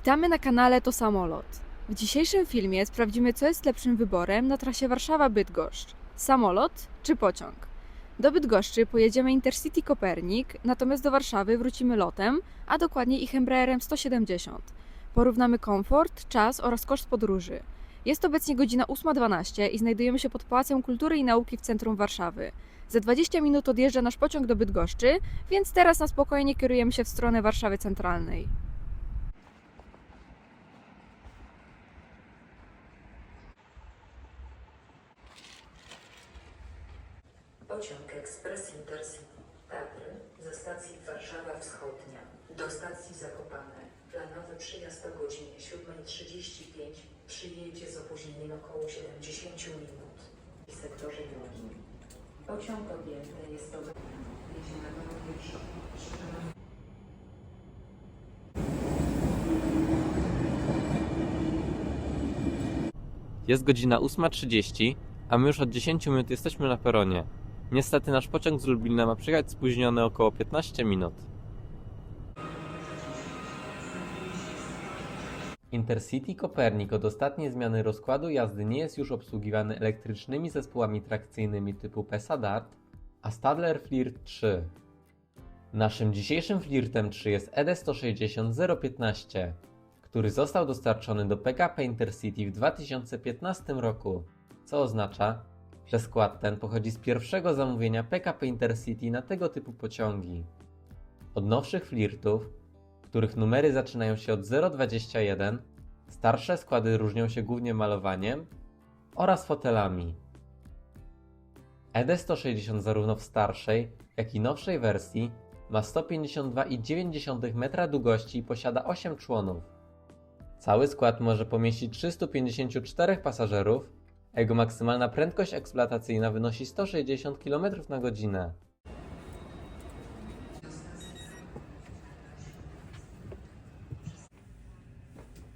Witamy na kanale To Samolot. W dzisiejszym filmie sprawdzimy, co jest lepszym wyborem na trasie Warszawa-Bydgoszcz. Samolot czy pociąg? Do Bydgoszczy pojedziemy Intercity Kopernik, natomiast do Warszawy wrócimy lotem, a dokładniej ich Embraerem 170. Porównamy komfort, czas oraz koszt podróży. Jest obecnie godzina 8:12 i znajdujemy się pod Pałacem Kultury i Nauki w centrum Warszawy. Za 20 minut odjeżdża nasz pociąg do Bydgoszczy, więc teraz na spokojnie kierujemy się w stronę Warszawy Centralnej. Pociąg Ekspres Intercity Tatry ze stacji Warszawa Wschodnia do stacji Zakopane. Planowy przyjazd o godzinie 7:35. Przyjedzie z opóźnieniem około 70 minut. W sektorze drugim. Pociąg objęty jest Jest godzina 8:30, a my już od 10 minut jesteśmy na peronie. Niestety nasz pociąg z Lublina ma przyjechać spóźniony około 15 minut. Intercity Kopernik od ostatniej zmiany rozkładu jazdy nie jest już obsługiwany elektrycznymi zespołami trakcyjnymi typu PESA Dart, a Stadler Flirt 3. Naszym dzisiejszym Flirtem 3 jest ED 160 015, który został dostarczony do PKP Intercity w 2015 roku, co oznacza, że skład ten pochodzi z pierwszego zamówienia PKP Intercity na tego typu pociągi. Od nowszych Flirtów, których numery zaczynają się od 021, starsze składy różnią się głównie malowaniem oraz fotelami. ED 160 zarówno w starszej, jak i nowszej wersji ma 152,9 metra długości i posiada 8 członów. Cały skład może pomieścić 354 pasażerów, a jego maksymalna prędkość eksploatacyjna wynosi 160 km na godzinę.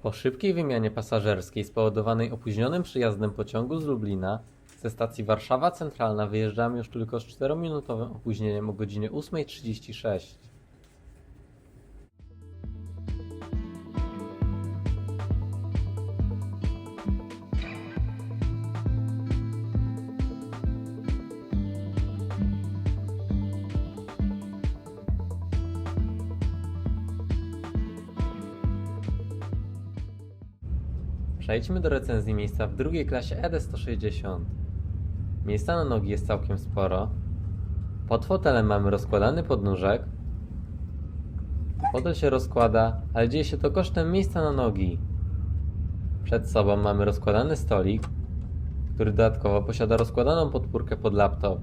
Po szybkiej wymianie pasażerskiej spowodowanej opóźnionym przyjazdem pociągu z Lublina ze stacji Warszawa Centralna wyjeżdżamy już tylko z 4-minutowym opóźnieniem o godzinie 8:36. Przejdźmy do recenzji miejsca w drugiej klasie ED 160. Miejsca na nogi jest całkiem sporo. Pod fotelem mamy rozkładany podnóżek. Fotel się rozkłada, ale dzieje się to kosztem miejsca na nogi. Przed sobą mamy rozkładany stolik, który dodatkowo posiada rozkładaną podpórkę pod laptop.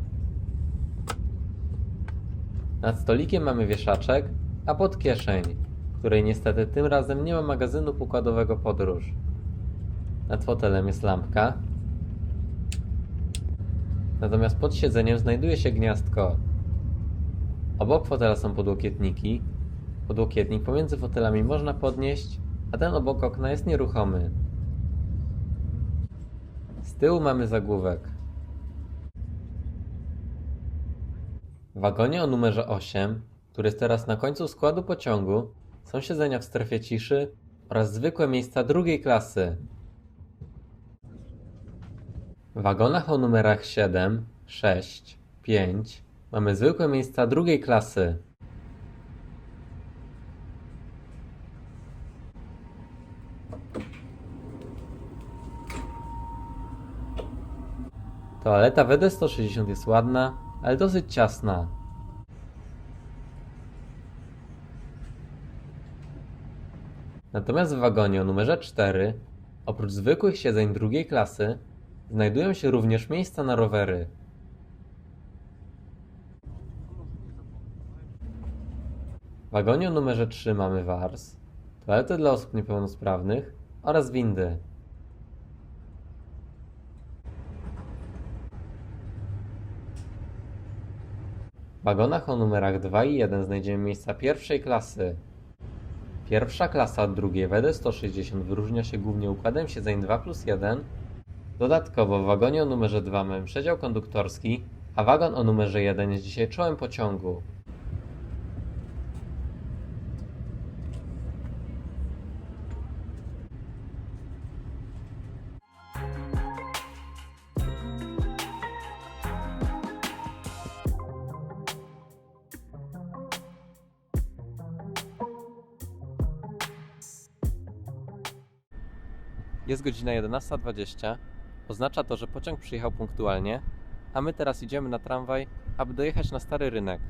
Nad stolikiem mamy wieszaczek, a pod kieszeń, w której niestety tym razem nie ma magazynu pokładowego podróż. Nad fotelem jest lampka, natomiast pod siedzeniem znajduje się gniazdko. Obok fotela są podłokietniki. Podłokietnik pomiędzy fotelami można podnieść, a ten obok okna jest nieruchomy. Z tyłu mamy zagłówek. W wagonie o numerze 8, który jest teraz na końcu składu pociągu, są siedzenia w strefie ciszy oraz zwykłe miejsca drugiej klasy. W wagonach o numerach 7, 6, 5 mamy zwykłe miejsca drugiej klasy. Toaleta w ED 160 jest ładna, ale dosyć ciasna. Natomiast w wagonie o numerze 4, oprócz zwykłych siedzeń drugiej klasy, znajdują się również miejsca na rowery. W wagonie o numerze 3 mamy wars, toaletę dla osób niepełnosprawnych oraz windy. W wagonach o numerach 2 i 1 znajdziemy miejsca pierwszej klasy. Pierwsza klasa od drugiej w ED 160 wyróżnia się głównie układem siedzeń 2+1. Dodatkowo w wagonie o numerze 2 mamy przedział konduktorski, a wagon o numerze 1 jest dzisiaj czołem pociągu. Jest godzina 11:20. Oznacza to, że pociąg przyjechał punktualnie, a my teraz idziemy na tramwaj, aby dojechać na Stary Rynek.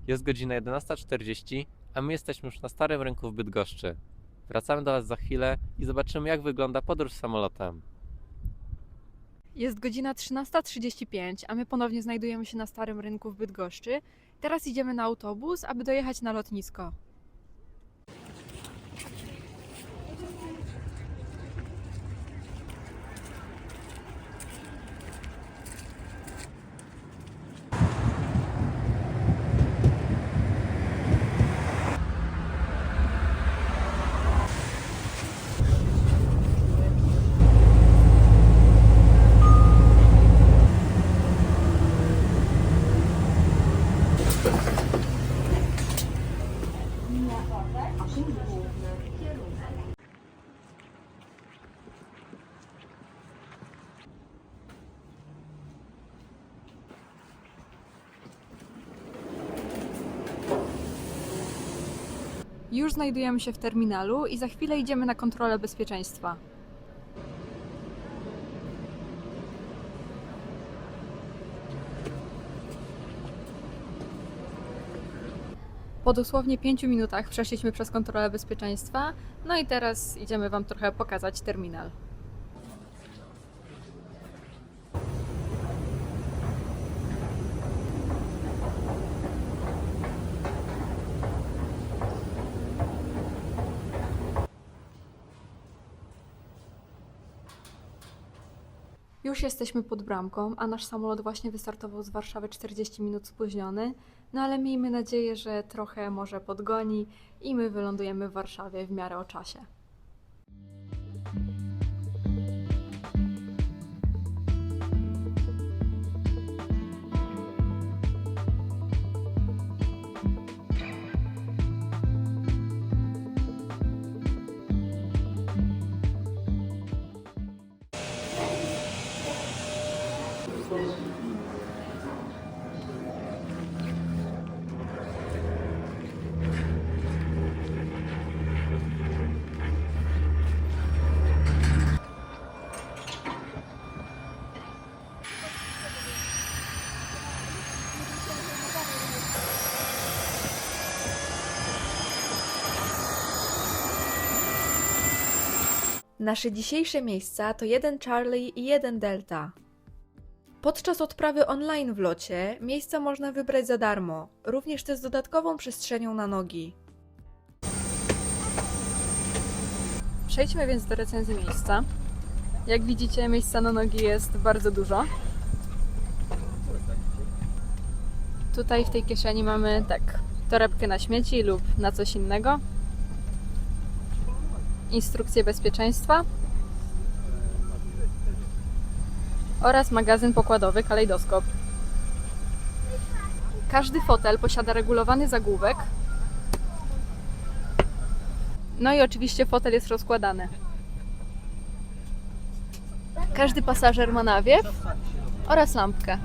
Jest godzina 11:40, a my jesteśmy już na Starym Rynku w Bydgoszczy. Wracamy do Was za chwilę i zobaczymy, jak wygląda podróż samolotem. Jest godzina 13:35, a my ponownie znajdujemy się na Starym Rynku w Bydgoszczy. Teraz idziemy na autobus, aby dojechać na lotnisko. Już znajdujemy się w terminalu i za chwilę idziemy na kontrolę bezpieczeństwa. Po dosłownie 5 minutach przeszliśmy przez kontrolę bezpieczeństwa, no i teraz idziemy Wam trochę pokazać terminal. Już jesteśmy pod bramką, a nasz samolot właśnie wystartował z Warszawy 40 minut spóźniony, no ale miejmy nadzieję, że trochę może podgoni i my wylądujemy w Warszawie w miarę o czasie. Nasze dzisiejsze miejsca to 1 Charlie i 1 Delta. Podczas odprawy online w locie miejsca można wybrać za darmo, również też z dodatkową przestrzenią na nogi. Przejdźmy więc do recenzji miejsca. Jak widzicie, miejsca na nogi jest bardzo dużo. Tutaj w tej kieszeni mamy torebkę na śmieci lub na coś innego. Instrukcje bezpieczeństwa oraz magazyn pokładowy kalejdoskop. Każdy fotel posiada regulowany zagłówek. No i oczywiście fotel jest rozkładany. Każdy pasażer ma nawiew oraz lampkę.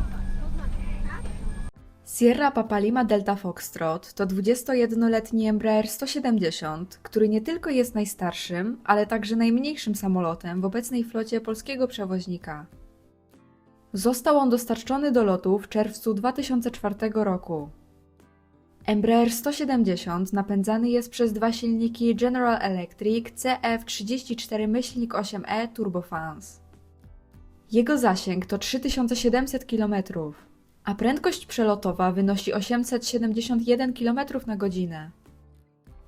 Sierra Papa Lima Delta Foxtrot to 21-letni Embraer 170, który nie tylko jest najstarszym, ale także najmniejszym samolotem w obecnej flocie polskiego przewoźnika. Został on dostarczony do lotu w czerwcu 2004 roku. Embraer 170 napędzany jest przez dwa silniki General Electric CF34-8E Turbofans. Jego zasięg to 3700 km, a prędkość przelotowa wynosi 871 km na godzinę.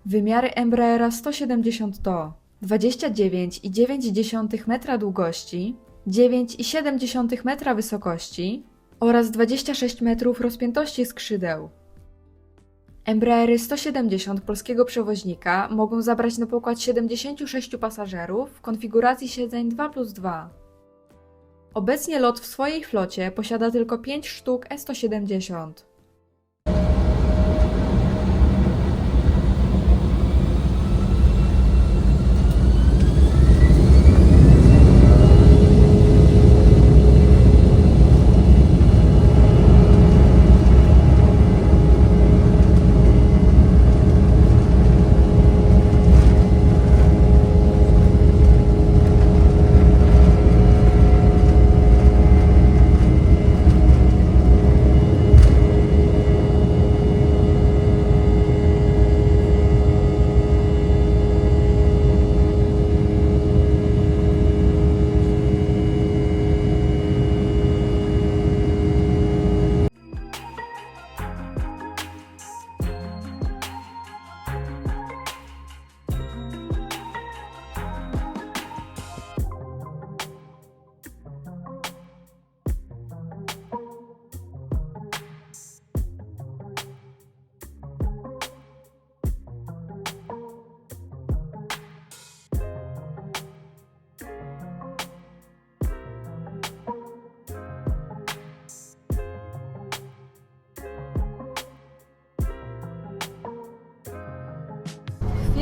Wymiary Embraera 170 to 29,9 metra długości, 9,7 metra wysokości oraz 26 metrów rozpiętości skrzydeł. Embraery 170 polskiego przewoźnika mogą zabrać na pokład 76 pasażerów w konfiguracji siedzeń 2+2. Obecnie LOT w swojej flocie posiada tylko 5 sztuk E170.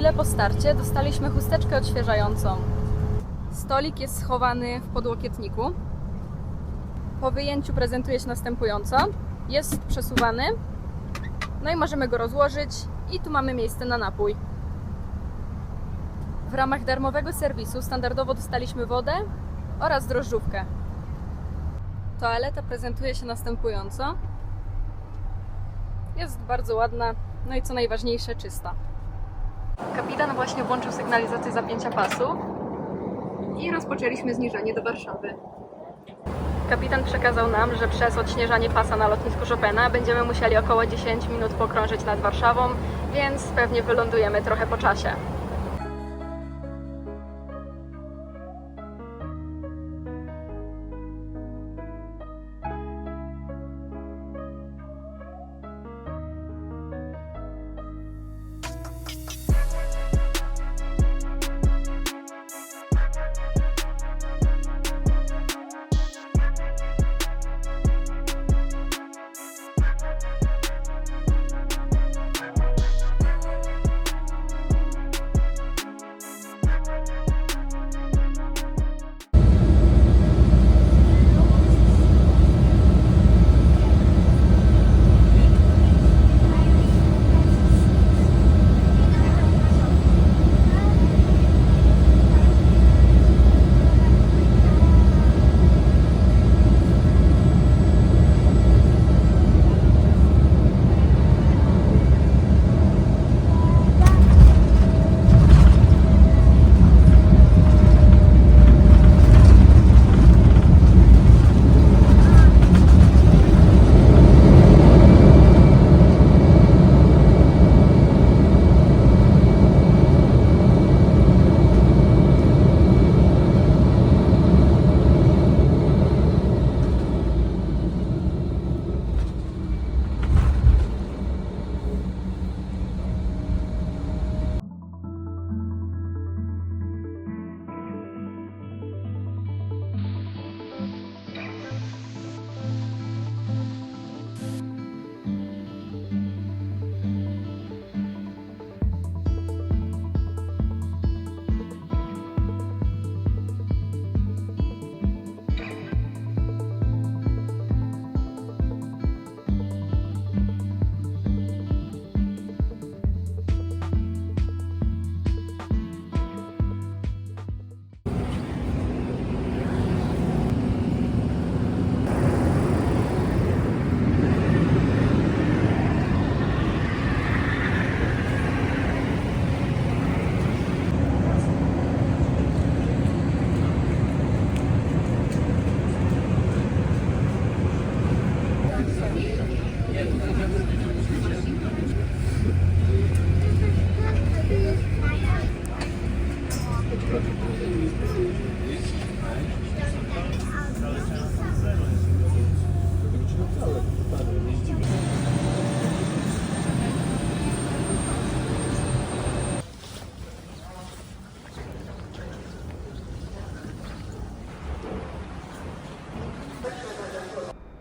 Chwilę po starcie dostaliśmy chusteczkę odświeżającą. Stolik jest schowany w podłokietniku. Po wyjęciu prezentuje się następująco. Jest przesuwany, no i możemy go rozłożyć i tu mamy miejsce na napój. W ramach darmowego serwisu standardowo dostaliśmy wodę oraz drożdżówkę. Toaleta prezentuje się następująco. Jest bardzo ładna, no i co najważniejsze, czysta. Kapitan właśnie włączył sygnalizację zapięcia pasu i rozpoczęliśmy zniżanie do Warszawy. Kapitan przekazał nam, że przez odśnieżanie pasa na lotnisku Chopina będziemy musieli około 10 minut pokrążyć nad Warszawą, więc pewnie wylądujemy trochę po czasie.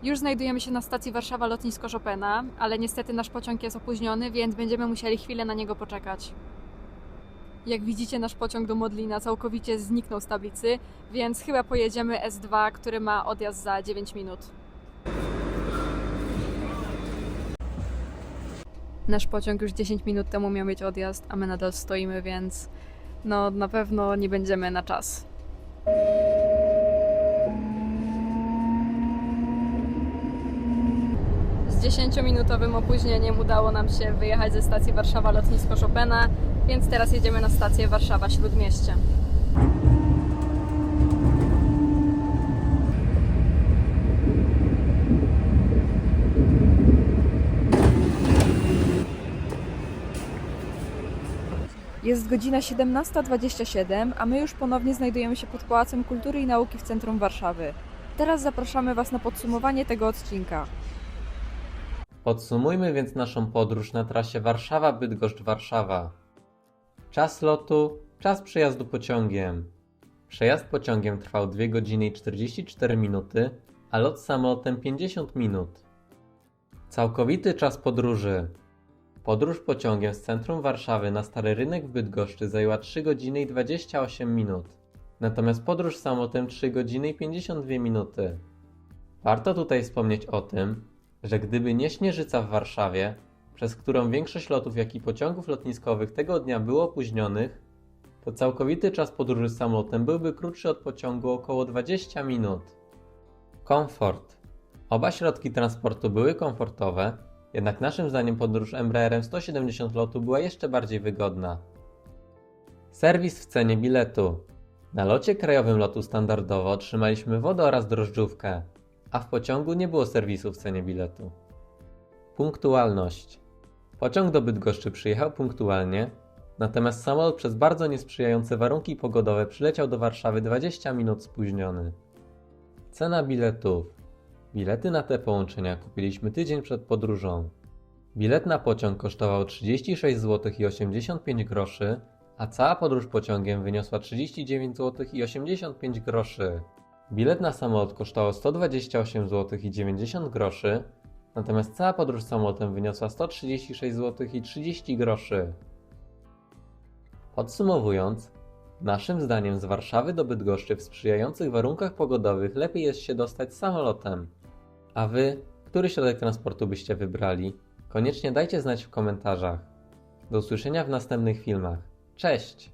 Już znajdujemy się na stacji Warszawa Lotnisko Chopina, ale niestety nasz pociąg jest opóźniony, więc będziemy musieli chwilę na niego poczekać. Jak widzicie, nasz pociąg do Modlina całkowicie zniknął z tablicy, więc chyba pojedziemy S2, który ma odjazd za 9 minut. Nasz pociąg już 10 minut temu miał mieć odjazd, a my nadal stoimy, więc no na pewno nie będziemy na czas. Z 10-minutowym opóźnieniem udało nam się wyjechać ze stacji Warszawa Lotnisko Chopina, więc teraz jedziemy na stację Warszawa Śródmieście. Jest godzina 17:27, a my już ponownie znajdujemy się pod Pałacem Kultury i Nauki w centrum Warszawy. Teraz zapraszamy Was na podsumowanie tego odcinka. Podsumujmy więc naszą podróż na trasie Warszawa-Bydgoszcz-Warszawa. Czas lotu, czas przejazdu pociągiem. Przejazd pociągiem trwał 2 godziny i 44 minuty, a lot samolotem 50 minut. Całkowity czas podróży Podróż pociągiem z centrum Warszawy na Stary Rynek w Bydgoszczy zajęła 3 godziny i 28 minut. Natomiast podróż samolotem 3 godziny i 52 minuty. Warto tutaj wspomnieć o tym, że gdyby nie Śnieżyca w Warszawie, przez którą większość lotów jak i pociągów lotniskowych tego dnia było opóźnionych, to całkowity czas podróży samolotem byłby krótszy od pociągu o około 20 minut. Komfort. Oba środki transportu były komfortowe, jednak naszym zdaniem podróż Embraerem 170 lotu była jeszcze bardziej wygodna. Serwis w cenie biletu. Na locie krajowym lotu standardowo otrzymaliśmy wodę oraz drożdżówkę, a w pociągu nie było serwisu w cenie biletu. Punktualność. Pociąg do Bydgoszczy przyjechał punktualnie, natomiast samolot przez bardzo niesprzyjające warunki pogodowe przyleciał do Warszawy 20 minut spóźniony. Cena biletów. Bilety na te połączenia kupiliśmy tydzień przed podróżą. Bilet na pociąg kosztował 36 zł i 85 groszy, a cała podróż pociągiem wyniosła 39 zł i 85 groszy. Bilet na samolot kosztował 128 zł i 90 groszy, natomiast cała podróż samolotem wyniosła 136 zł i 30 groszy. Podsumowując, naszym zdaniem z Warszawy do Bydgoszczy w sprzyjających warunkach pogodowych lepiej jest się dostać samolotem. A wy, który środek transportu byście wybrali? Koniecznie dajcie znać w komentarzach. Do usłyszenia w następnych filmach. Cześć!